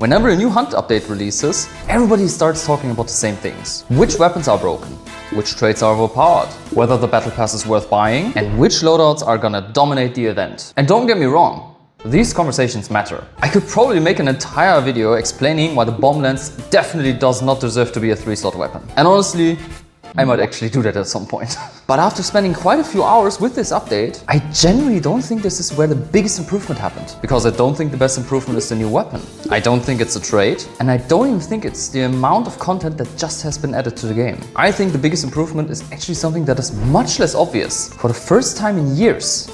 Whenever a new hunt update releases, everybody starts talking about the same things. Which weapons are broken, which traits are overpowered, whether the battle pass is worth buying, and which loadouts are gonna dominate the event. And don't get me wrong, these conversations matter. I could probably make an entire video explaining why the bomb lance definitely does not deserve to be a 3-slot weapon. And honestly, I might actually do that at some point. But after spending quite a few hours with this update, I genuinely don't think this is where the biggest improvement happened. Because I don't think the best improvement is the new weapon. I don't think it's a trait. And I don't even think it's the amount of content that just has been added to the game. I think the biggest improvement is actually something that is much less obvious. For the first time in years,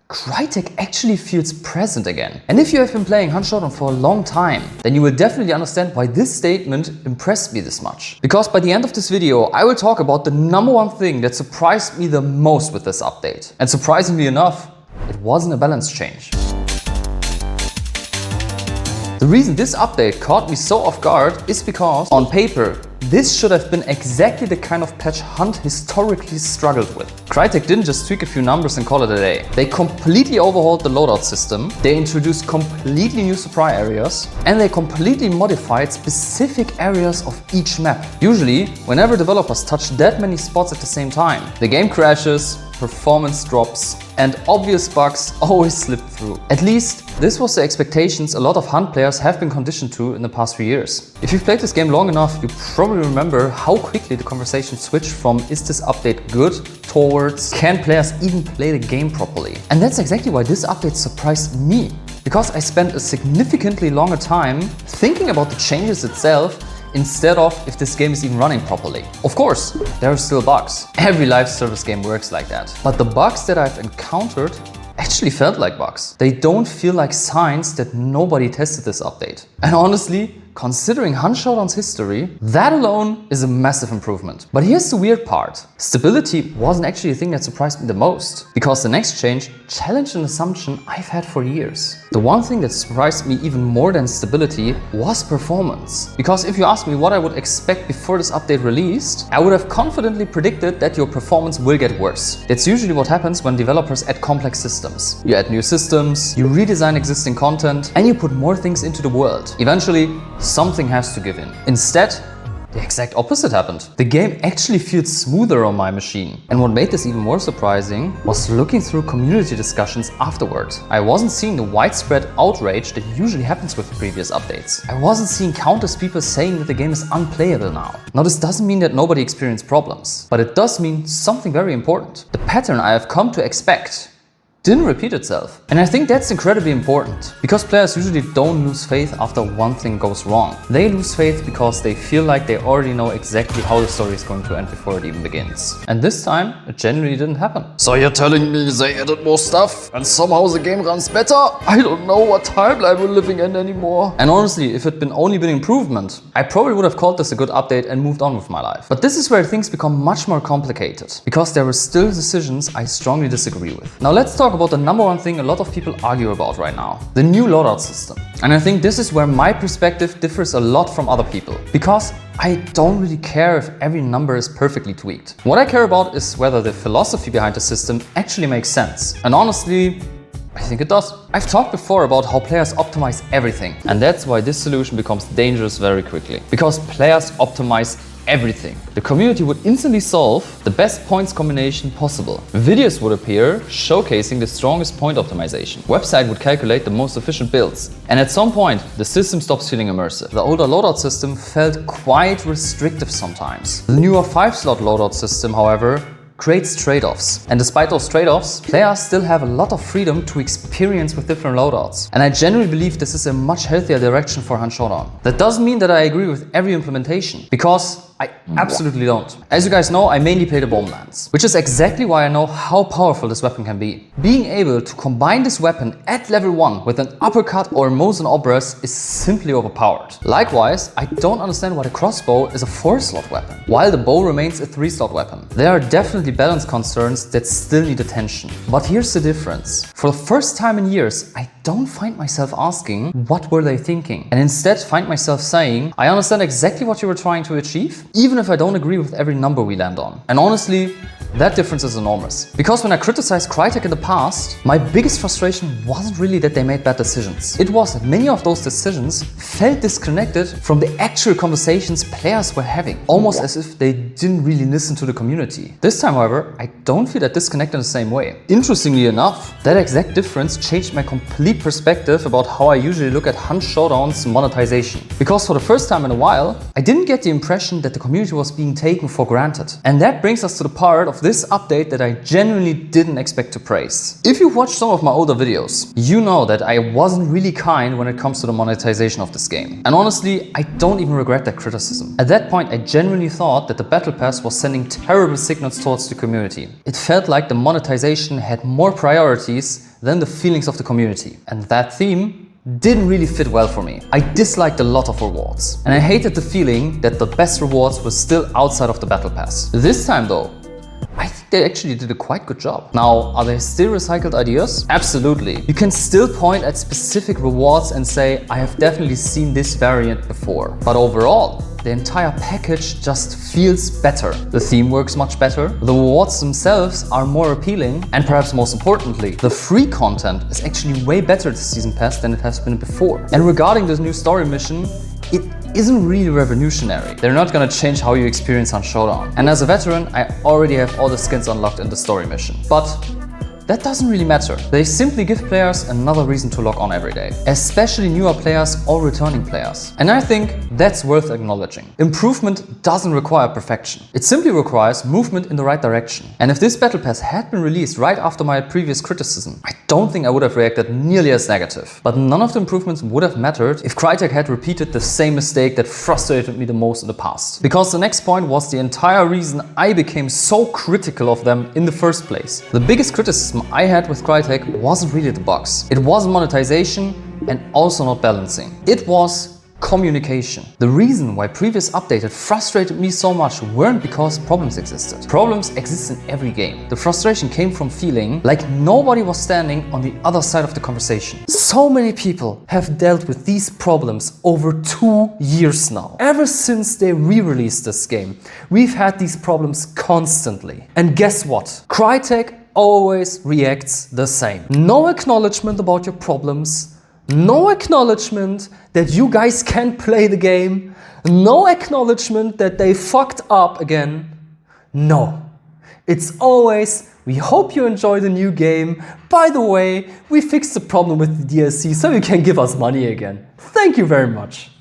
Crytek actually feels present again. And if you have been playing Hunt Showdown for a long time, then you will definitely understand why this statement impressed me this much. Because by the end of this video, I will talk about the #1 thing that surprised me the most with this update. And surprisingly enough, it wasn't a balance change. The reason this update caught me so off guard is because, on paper, this should have been exactly the kind of patch Hunt historically struggled with. Crytek didn't just tweak a few numbers and call it a day. They completely overhauled the loadout system, they introduced completely new supply areas, and they completely modified specific areas of each map. Usually, whenever developers touch that many spots at the same time, the game crashes, performance drops, and obvious bugs always slip through. At least, this was the expectations a lot of Hunt players have been conditioned to in the past few years. If you've played this game long enough, you probably remember how quickly the conversation switched from "is this update good?" towards "can players even play the game properly?" And that's exactly why this update surprised me. Because I spent a significantly longer time thinking about the changes itself instead of if this game is even running properly. Of course, there are still bugs. Every live service game works like that. But the bugs that I've encountered actually felt like bugs. They don't feel like signs that nobody tested this update. And honestly, considering Hunt Showdown's history, that alone is a massive improvement. But here's the weird part. Stability wasn't actually the thing that surprised me the most, because the next change challenged an assumption I've had for years. The one thing that surprised me even more than stability was performance. Because if you ask me what I would expect before this update released, I would have confidently predicted that your performance will get worse. That's usually what happens when developers add complex systems. You add new systems, you redesign existing content, and you put more things into the world. Eventually, something has to give in. Instead, the exact opposite happened. The game actually feels smoother on my machine. And what made this even more surprising was looking through community discussions afterward. I wasn't seeing the widespread outrage that usually happens with previous updates. I wasn't seeing countless people saying that the game is unplayable now. Now, this doesn't mean that nobody experienced problems, but it does mean something very important. The pattern I have come to expect didn't repeat itself. And I think that's incredibly important, because players usually don't lose faith after one thing goes wrong. They lose faith because they feel like they already know exactly how the story is going to end before it even begins. And this time, it genuinely didn't happen. So you're telling me they added more stuff and somehow the game runs better? I don't know what timeline we're living in anymore. And honestly, if it'd only been improvement, I probably would have called this a good update and moved on with my life. But this is where things become much more complicated, because there are still decisions I strongly disagree with. Now let's talk about the #1 thing a lot of people argue about right now: the new loadout system. And I think this is where my perspective differs a lot from other people, because I don't really care if every number is perfectly tweaked. What I care about is whether the philosophy behind the system actually makes sense. And honestly, I think it does. I've talked before about how players optimize everything. And that's why this solution becomes dangerous very quickly. Because players optimize everything. The community would instantly solve the best points combination possible. Videos would appear showcasing the strongest point optimization. Website would calculate the most efficient builds. And at some point, the system stops feeling immersive. The older loadout system felt quite restrictive sometimes. The newer 5-slot loadout system, however, creates trade-offs. And despite those trade-offs, players still have a lot of freedom to experience with different loadouts. And I genuinely believe this is a much healthier direction for Hunt Showdown. That doesn't mean that I agree with every implementation, because I absolutely don't. As you guys know, I mainly play the bomb lance, which is exactly why I know how powerful this weapon can be. Being able to combine this weapon at level 1 with an uppercut or Mosin obverse is simply overpowered. Likewise, I don't understand why the crossbow is a 4-slot weapon, while the bow remains a 3-slot weapon. There are definitely balance concerns that still need attention. But here's the difference. For the first time in years, I don't find myself asking, what were they thinking? And instead find myself saying, I understand exactly what you were trying to achieve, believe, even if I don't agree with every number we land on. And honestly, that difference is enormous. Because when I criticized Crytek in the past, my biggest frustration wasn't really that they made bad decisions. It was that many of those decisions felt disconnected from the actual conversations players were having, almost as if they didn't really listen to the community. This time, however, I don't feel that disconnect in the same way. Interestingly enough, that exact difference changed my complete perspective about how I usually look at Hunt Showdown's monetization. Because for the first time in a while, I didn't get the impression that the community was being taken for granted. And that brings us to the part of this update that I genuinely didn't expect to praise. If you've watched some of my older videos, you know that I wasn't really kind when it comes to the monetization of this game. And honestly, I don't even regret that criticism. At that point, I genuinely thought that the Battle Pass was sending terrible signals towards the community. It felt like the monetization had more priorities than the feelings of the community. And that theme didn't really fit well for me. I disliked a lot of rewards. And I hated the feeling that the best rewards were still outside of the Battle Pass. This time though, I think they actually did a quite good job. Now, are there still recycled ideas? Absolutely. You can still point at specific rewards and say, I have definitely seen this variant before. But overall, the entire package just feels better. The theme works much better, the rewards themselves are more appealing, and perhaps most importantly, the free content is actually way better this season pass than it has been before. And regarding this new story mission, it isn't really revolutionary. They're not gonna change how you experience Hunt Showdown. And as a veteran, I already have all the skins unlocked in the story mission. But that doesn't really matter. They simply give players another reason to log on every day, especially newer players or returning players. And I think that's worth acknowledging. Improvement doesn't require perfection. It simply requires movement in the right direction. And if this Battle Pass had been released right after my previous criticism, I don't think I would have reacted nearly as negative. But none of the improvements would have mattered if Crytek had repeated the same mistake that frustrated me the most in the past. Because the next point was the entire reason I became so critical of them in the first place. The biggest criticism I had with Crytek wasn't really the bugs. It wasn't monetization and also not balancing. It was communication. The reason why previous update had frustrated me so much weren't because problems existed. Problems exist in every game. The frustration came from feeling like nobody was standing on the other side of the conversation. So many people have dealt with these problems over 2 years now. Ever since they re-released this game, we've had these problems constantly. And guess what? Crytek always reacts the same. No acknowledgement about your problems, no acknowledgement that you guys can't play the game, no acknowledgement that they fucked up again. No. It's always, we hope you enjoy the new game. By the way, we fixed the problem with the DLC so you can give us money again. Thank you very much.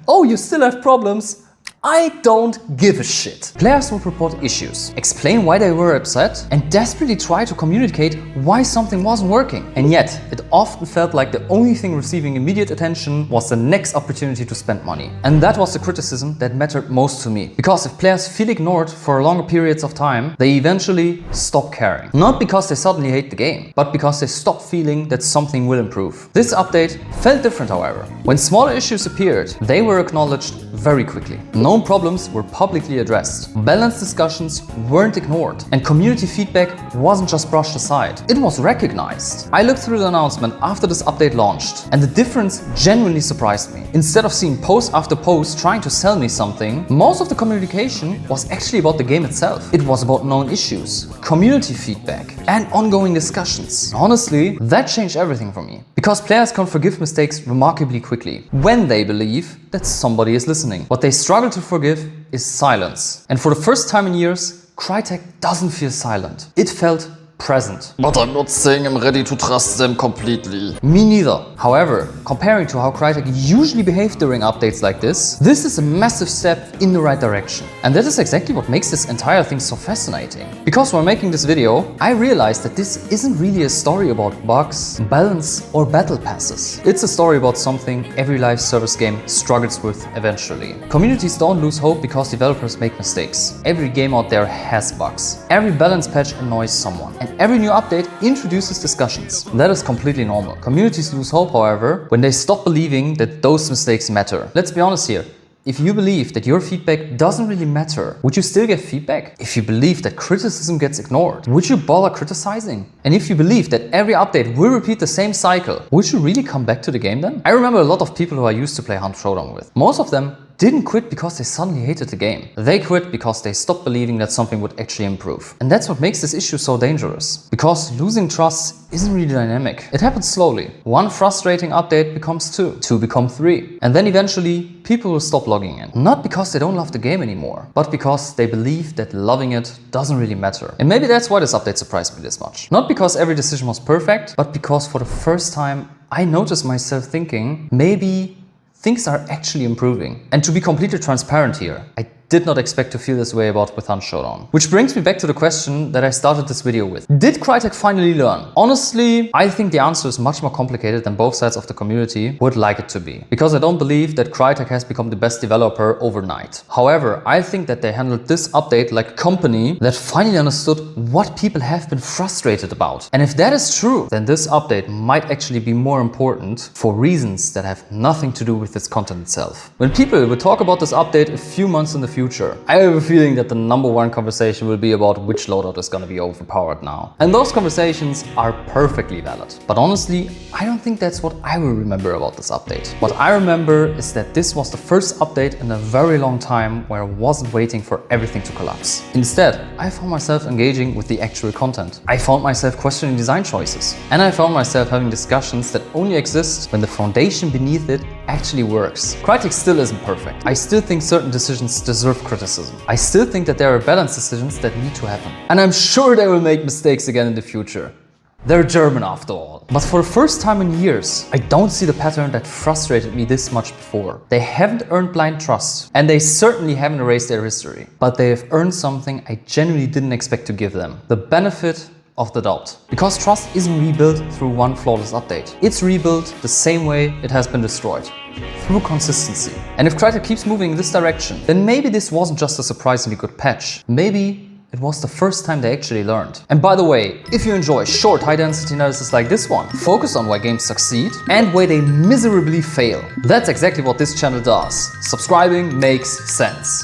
Oh, you still have problems? I don't give a shit. Players would report issues, explain why they were upset, and desperately try to communicate why something wasn't working. And yet, it often felt like the only thing receiving immediate attention was the next opportunity to spend money. And that was the criticism that mattered most to me. Because if players feel ignored for longer periods of time, they eventually stop caring. Not because they suddenly hate the game, but because they stop feeling that something will improve. This update felt different, however. When smaller issues appeared, they were acknowledged very quickly. Known problems were publicly addressed. Balanced discussions weren't ignored. And community feedback wasn't just brushed aside. It was recognized. I looked through the announcement after this update launched, and the difference genuinely surprised me. Instead of seeing post after post trying to sell me something, most of the communication was actually about the game itself. It was about known issues, community feedback, and ongoing discussions. Honestly, that changed everything for me. Because players can forgive mistakes remarkably quickly when they believe that somebody is listening. What they struggle to forgive is silence. And for the first time in years, Crytek doesn't feel silent. It felt present. But I'm not saying I'm ready to trust them completely. Me neither. However, comparing to how Crytek usually behave during updates like this is a massive step in the right direction. And that is exactly what makes this entire thing so fascinating. Because while making this video, I realized that this isn't really a story about bugs, balance, or battle passes. It's a story about something every live service game struggles with eventually. Communities don't lose hope because developers make mistakes. Every game out there has bugs. Every balance patch annoys someone. And every new update introduces discussions. That is completely normal. Communities lose hope, however, when they stop believing that those mistakes matter. Let's be honest here. If you believe that your feedback doesn't really matter, would you still get feedback? If you believe that criticism gets ignored, would you bother criticizing? And if you believe that every update will repeat the same cycle, would you really come back to the game then? I remember a lot of people who I used to play Hunt Showdown with. Most of them didn't quit because they suddenly hated the game. They quit because they stopped believing that something would actually improve. And that's what makes this issue so dangerous. Because losing trust isn't really dynamic. It happens slowly. One frustrating update becomes two become three. And then eventually, people will stop logging in. Not because they don't love the game anymore, but because they believe that loving it doesn't really matter. And maybe that's why this update surprised me this much. Not because every decision was perfect, but because for the first time, I noticed myself thinking, maybe things are actually improving. And to be completely transparent here, I did not expect to feel this way about Within Showdown. Which brings me back to the question that I started this video with. Did Crytek finally learn? Honestly, I think the answer is much more complicated than both sides of the community would like it to be. Because I don't believe that Crytek has become the best developer overnight. However, I think that they handled this update like a company that finally understood what people have been frustrated about. And if that is true, then this update might actually be more important for reasons that have nothing to do with its content itself. When people will talk about this update a few months in the future, I have a feeling that the #1 conversation will be about which loadout is gonna be overpowered now. And those conversations are perfectly valid. But honestly, I don't think that's what I will remember about this update. What I remember is that this was the first update in a very long time where I wasn't waiting for everything to collapse. Instead, I found myself engaging with the actual content. I found myself questioning design choices. And I found myself having discussions that only exist when the foundation beneath it actually works. Crytek still isn't perfect. I still think certain decisions deserve criticism. I still think that there are balanced decisions that need to happen. And I'm sure they will make mistakes again in the future. They're German after all. But for the first time in years, I don't see the pattern that frustrated me this much before. They haven't earned blind trust, and they certainly haven't erased their history. But they have earned something I genuinely didn't expect to give them. The benefit of the doubt. Because trust isn't rebuilt through one flawless update. It's rebuilt the same way it has been destroyed. Through consistency. And if Crytek keeps moving in this direction, then maybe this wasn't just a surprisingly good patch. Maybe it was the first time they actually learned. And by the way, if you enjoy short, high-density analysis like this one, focused on why games succeed and why they miserably fail, that's exactly what this channel does. Subscribing makes sense.